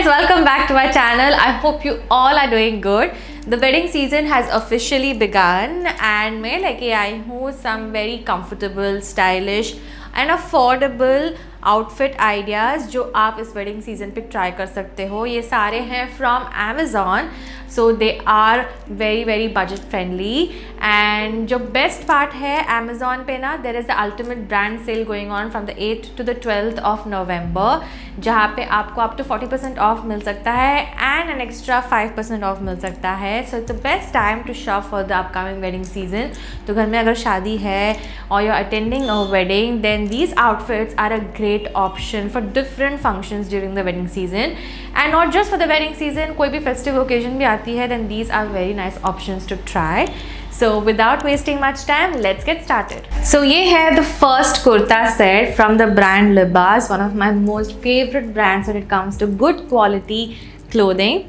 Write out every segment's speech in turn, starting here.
guys, welcome back to my channel. I hope you all are doing good. The wedding season has officially begun and मैं लेके आई हूँ some very comfortable, stylish and affordable outfit ideas जो आप इस wedding season पे try कर सकते हो. ये सारे हैं from Amazon, so they are very very budget friendly. And जो बेस्ट पार्ट है Amazon पे ना, there is the ultimate brand sale going on from the 8th to the 12th of November, जहाँ पे आपको अप टू 40% ऑफ मिल सकता है एंड एन एक्स्ट्रा 5% ऑफ मिल सकता है. So it's the best time to shop for the upcoming wedding season. तो घर में अगर शादी है और you are attending a wedding, then these outfits are a great option for different functions during the wedding season, and not just for the wedding season, कोई भी festive occasion भी आती है, then these are very nice options to try. So without wasting much time, let's get started. So ये है the first kurta set from the brand Libas, one of my most favorite brands when it comes to good quality clothing.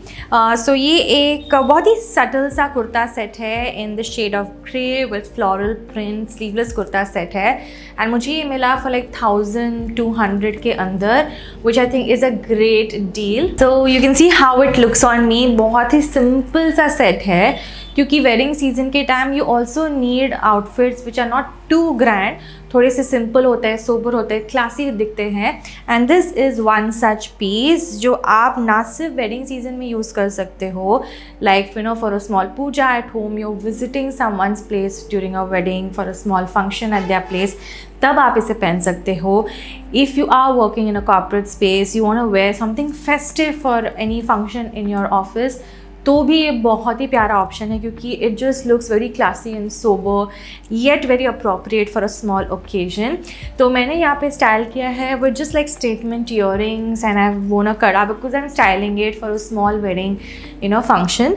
So ये एक बहुत ही subtle सा kurta set है in the shade of grey with floral print. Sleeveless kurta set है and मुझे ये मिला फॉर लाइक 1200 के अंदर, which I think is a great deal. So you can see how it looks on me. बहुत ही सिंपल सा सेट है क्योंकि वेडिंग सीजन के time you also need outfits which are not to grand. थोड़े से सिंपल होते हैं, सोबर होते हैं, क्लासी दिखते हैं. And this is one such piece जो आप ना सिर्फ वेडिंग सीजन में यूज़ कर सकते हो, like you know for a small puja at home, you visiting someone's place during a wedding, for a small function at their place, तब आप इसे पहन सकते हो. If you are working in a corporate space, you want to wear something festive for any function in your office, तो भी ये बहुत ही प्यारा ऑप्शन है क्योंकि it just looks very classy and sober yet very appropriate for a small occasion. तो मैंने यहाँ पे स्टाइल किया है with just like statement earrings and I have worn a kada because I am styling it for a small wedding function.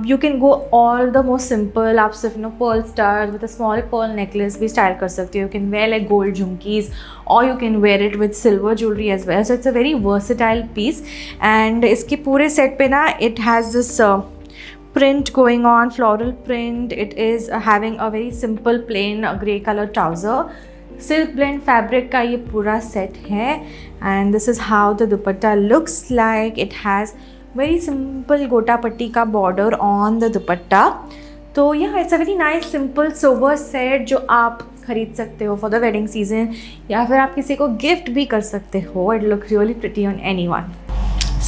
You can go all the most simple. आप सिर्फ pearl star with a small pearl necklace भी style कर सकते हो. You can wear like gold jhumkis or you can wear it with silver jewelry as well. So it's a very versatile piece. And इसके पूरे set पे ना it has this print going on, floral print. It is having a very simple plain grey color trouser. Silk blend fabric का ये पूरा set है. And this is how the dupatta looks like. It has very simple गोटा पट्टी का border on the dupatta. तो yeah, it's a very nice simple sober set जो आप खरीद सकते हो फॉर द वेडिंग सीजन, या फिर आप किसी को गिफ्ट भी कर सकते हो. It look really pretty on anyone.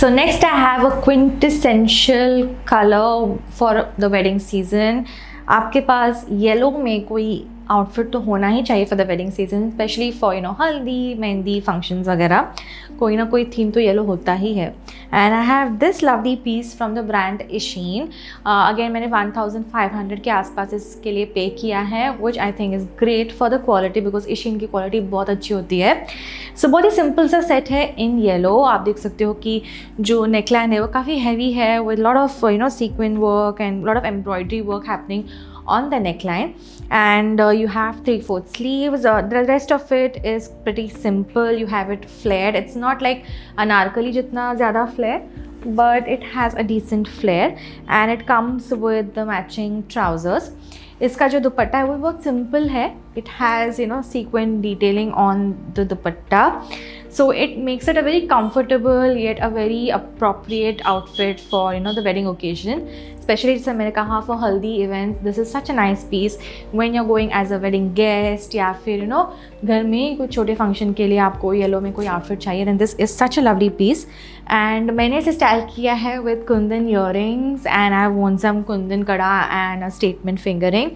So next I have a quintessential color for the wedding season. आपके पास येलो में कोई आउटफिट तो होना ही चाहिए for the wedding season, specially for हल्दी, मेहंदी फंक्शंस वगैरह. कोई ना कोई थीम तो येलो होता ही है. And I have this lovely piece from the brand Ishin. Again मैंने 1500 के आसपास इसके लिए पे किया है, which I think is great for the quality because Ishin की क्वालिटी बहुत अच्छी होती है. सो बहुत ही सिंपल सा सेट है इन येलो. आप देख सकते हो कि जो नेकलाइन है वो काफ़ी हैवी है with lot of sequence work and lot of embroidery work happening on the neckline, and you have 3/4 sleeves. The rest of it is pretty simple. You have it flared. It's not like anarkali jitna zyada flare, but it has a decent flare and it comes with the matching trousers. इसका जो दुपट्टा है वो बहुत simple है. It has sequin detailing on the dupatta, so it makes it a very comfortable yet a very appropriate outfit for the wedding occasion. Especially जैसे मैंने कहा for haldi events, this is such a nice piece when you're going as a wedding guest, या फिर घर में कोई छोटे function के लिए आपको येलो में कोई आउटफिट चाहिए, then this is such a lovely piece. And मैंने इसे स्टाइल किया है with kundan earrings and I have worn some kundan kada and a statement fingering.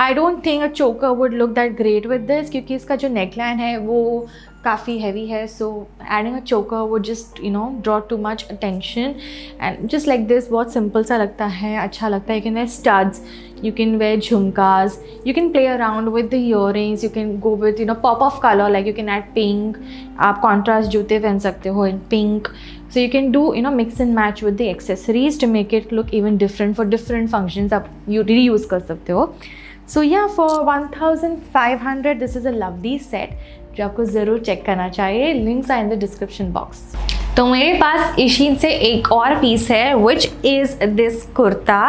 I don't think a choker would look that great with this क्योंकि इसका जो neckline है वो काफ़ी हैवी है. सो एडिंग अ चोकर would just draw too much attention. And just like this बहुत simple सा लगता है, अच्छा लगता है. You can where studs, you can wear jhumkas, you can play around with the earrings, you can go with pop of color, like you can add pink. आप contrast जूते पहन सकते हो in pink. So you can do mix and match with the accessories to make it look even different for different functions. आप reuse कर सकते हो. So yeah, for 1500 this is a lovely set जो आपको ज़रूर चेक करना चाहिए. Links are in the description box. तो मेरे पास इशीन से एक और पीस है विच इज़ दिस कुर्ता.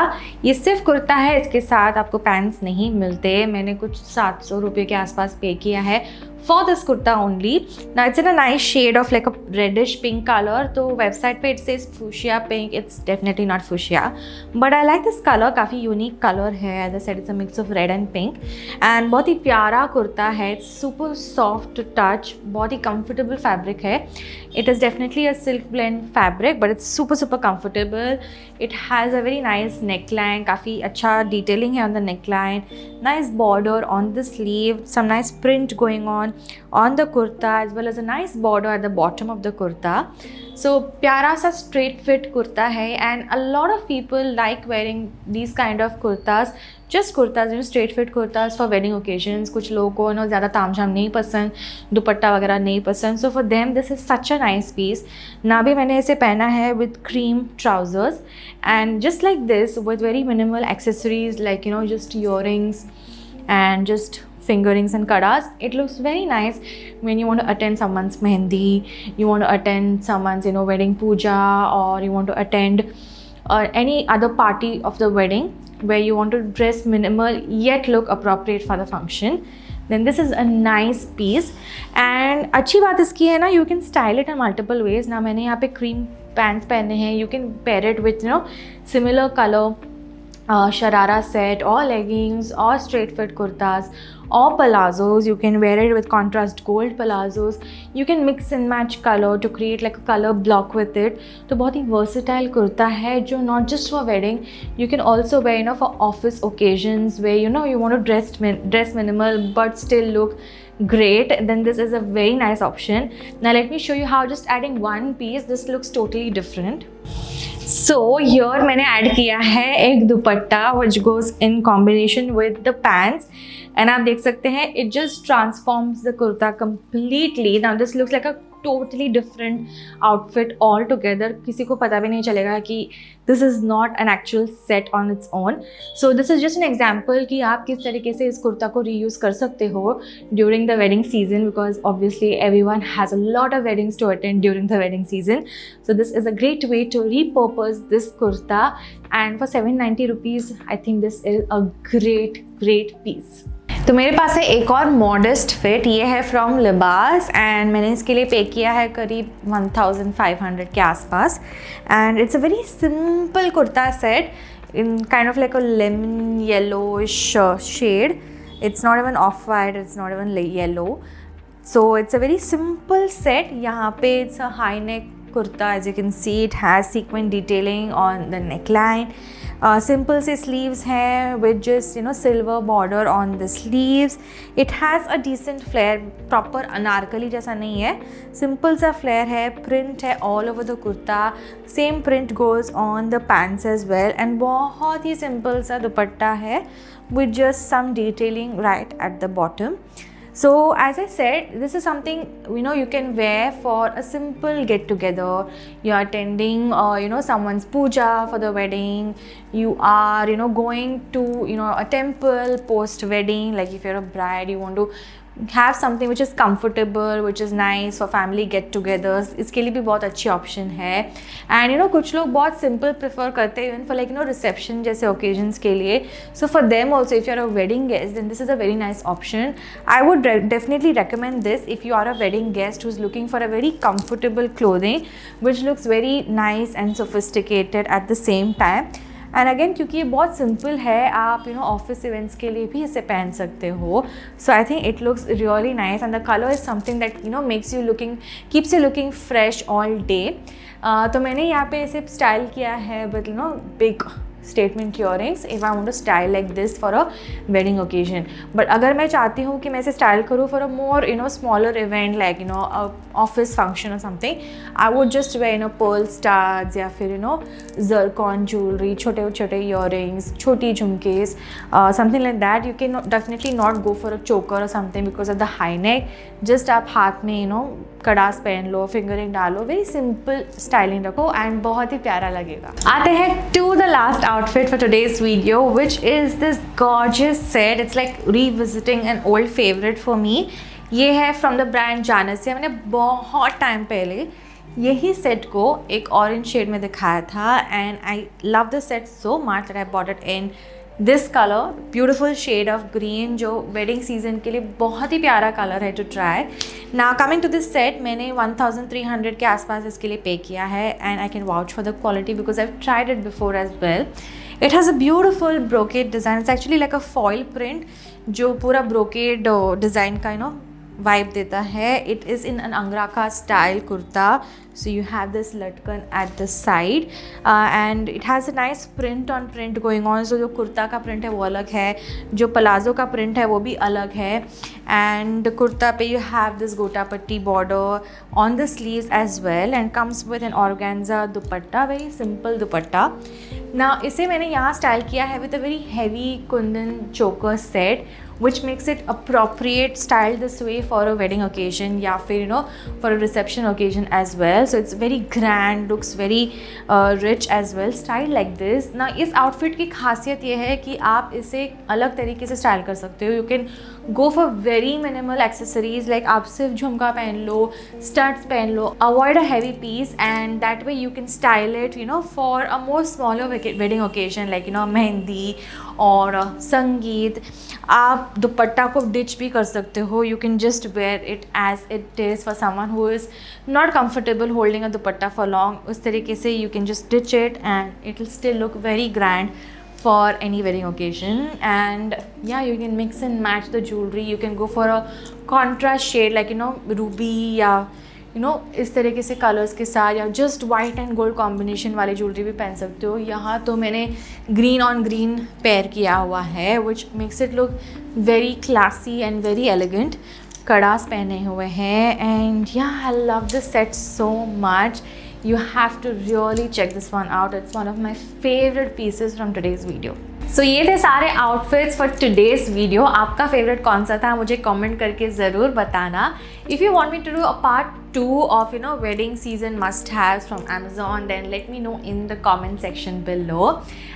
ये सिर्फ कुर्ता है, इसके साथ आपको पैंट्स नहीं मिलते. मैंने कुछ 700 रुपये के आसपास पे किया है for this kurta only. Now it's in a nice shade of like a reddish pink color. तो website पे it says fuchsia pink. It's definitely not fuchsia, but I like this color. काफ़ी unique color है. As I said, it's a mix of red and pink. And बहुत ही प्यारा कुर्ता है. It's super soft to touch. बहुत ही comfortable fabric है. It is definitely a silk blend fabric, but it's super comfortable. It has a very nice neckline. काफ़ी अच्छा detailing है on the neckline. Nice border on the sleeve. Some nice print going on the kurta, as well as a nice border at the bottom of the kurta. So प्यारा सा straight fit kurta है, and a lot of people like wearing these kind of kurtas, just kurtas, straight fit kurtas for wedding occasions. कुछ लोगों को ज़्यादा तामझाम नहीं पसंद, दुपट्टा वगैरह नहीं पसंद. So for them this is such a nice piece. ना भी मैंने इसे पहना है with cream trousers, and just like this with very minimal accessories like just earrings and just fingerings and kadas. It looks very nice when you want to attend someone's mehendi, you want to attend someone's wedding puja, or you want to attend any other party of the wedding where you want to dress minimal yet look appropriate for the function. Then this is a nice piece. And अच्छी बात इसकी है ना, you can style it in multiple ways. ना मैंने यहाँ पे cream pants पहने हैं. You can pair it with similar color sharara set or leggings or straight fit kurtas or palazzos. You can wear it with contrast gold palazzos. You can mix and match color to create like a color block with it. तो बहुत ही versatile kurta है जो not just for wedding, you can also wear for office occasions where you want to dress minimal but still look great. Then this is a very nice option. Now let me show you how just adding one piece this looks totally different. So here मैंने add किया है एक दुपट्टा which goes in combination with the pants, and आप देख सकते हैं it just transforms the kurta completely. Now this looks like a totally different outfit altogether. किसी को पता भी नहीं चलेगा कि this is not an actual set on its own. So this is just an example कि आप किस तरीके से इस कुर्ता को reuse कर सकते हो during the wedding season, because obviously everyone has a lot of weddings to attend during the wedding season. So this is a great way to repurpose this kurta, and for 790 rupees I think this is a great piece. तो मेरे पास है एक और modest fit. ये है from लिबास, and मैंने इसके लिए पे किया है करीब 1500 के आसपास. And it's a very simple kurta set in kind of like a lemon yellowish shade. It's not even off-white, it's not even yellow. So it's a very simple set. यहाँ पे it's a high neck kurta. As you can see, it has sequin detailing on the neckline. Simple से sleeves है with just silver border on the sleeves. It has a decent flare, proper Anarkali जैसा नहीं है, simple सा flare है, print है all over the kurta. Same print goes on the pants as well, and बहुत ही simple सा दुपट्टा है with just some detailing right at the bottom. So as I said, this is something you can wear for a simple get together. You are attending someone's puja for the wedding. You are going to a temple post wedding. Like if you're a bride, you want to have something which is comfortable, which is nice for family get togethers. इसके लिए भी बहुत अच्छी option है. And कुछ लोग बहुत simple prefer करते हैं even for like reception जैसे occasions के लिए. So for them also, if you're a wedding guest, then this is a very nice option. I would definitely recommend this if you are a wedding guest who's looking for a very comfortable clothing which looks very nice and sophisticated at the same time. And again क्योंकि ये बहुत simple है, आप office events के लिए भी इसे पहन सकते हो. So I think it looks really nice, and the colour is something that makes you looking, keeps you looking fresh all day. तो मैंने यहाँ पे इसे स्टाइल किया है with big statement earrings if I want to style like this for a wedding occasion. But अगर मैं चाहती हूँ कि मैं इसे style करूँ for a more smaller event like a office function or something, I would just wear pearl studs या फिर zircon jewelry, छोटे छोटे earrings, छोटी झुमकेस, something like that. You can definitely not go for a choker or something because of the high neck. Just आप हाथ में कड़ास पहन लो, फिंगरिंग डालो, वेरी सिंपल स्टाइलिंग रखो एंड बहुत ही प्यारा लगेगा. आते हैं to the last outfit for today's video which is this gorgeous set. It's like revisiting an old favourite for me. ये है फ्रॉम द ब्रांड जानेसिया. मैंने बहुत टाइम पहले यही सेट को एक ऑरेंज शेड में दिखाया था and I love the set so much that I bought it in this colour, beautiful shade of green, जो वेडिंग सीजन के लिए बहुत ही प्यारा कलर है to try. Now coming to this set, मैंने 1300 के आसपास इसके लिए पे किया है and I can vouch for the quality because I have tried it before as well. It has a beautiful brocade design. It's actually like a foil print जो पूरा brocade design का vibe देता है. It is in an angraka style kurta, so you have this latkan at the side and it has a nice print on print going on. So जो कुर्ता का print है वो अलग है, जो पलाजो का प्रिंट है वो भी अलग है. एंड कुर्ता पे you have this गोटा पट्टी border on the sleeves as well and comes with an organza dupatta, very simple dupatta. Now इसे मैंने यहाँ स्टाइल किया है with a very heavy Kundan choker set which makes it appropriate style this way for a wedding occasion या फिर for a reception occasion as well. So it's very grand, looks very rich as well, style like this. ना इस outfit की खासियत ये है कि आप इसे अलग तरीके से स्टाइल कर सकते हो. You can go for very minimal accessories, like आप सिर्फ झुमका पहन लो, studs पहन लो, avoid a heavy piece and that way you can style it for a more smaller wedding occasion like mehndi और संगीत. आप दुपट्टा को डिच भी कर सकते हो. You can just wear it as it is for someone who is not comfortable holding a dupatta for long. उस तरीके से you can just ditch it and it will still look very grand for any wedding occasion. And yeah, you can mix and match the jewelry. You can go for a contrast shade like ruby या इस तरीके से colours के साथ, या just white and gold combination वाली jewellery भी पहन सकते हो. यहाँ तो मैंने ग्रीन ऑन ग्रीन पेयर किया हुआ है which makes it look very classy and very elegant. Kadas पहने हुए हैं and yeah I love this set so much. You have to really check this one out. It's one of my favorite pieces from today's video. So ये थे सारे outfits for today's video. आपका favorite कौन सा था मुझे comment करके ज़रूर बताना. If you want me to do a part 2 of wedding season must-haves from Amazon, then let me know in the comment section below.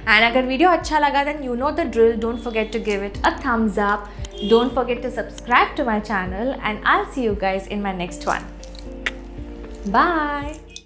And अगर video अच्छा लगा then you know the drill. Don't forget to give it a thumbs up. Don't forget to subscribe to my channel and I'll see you guys in my next one. Bye.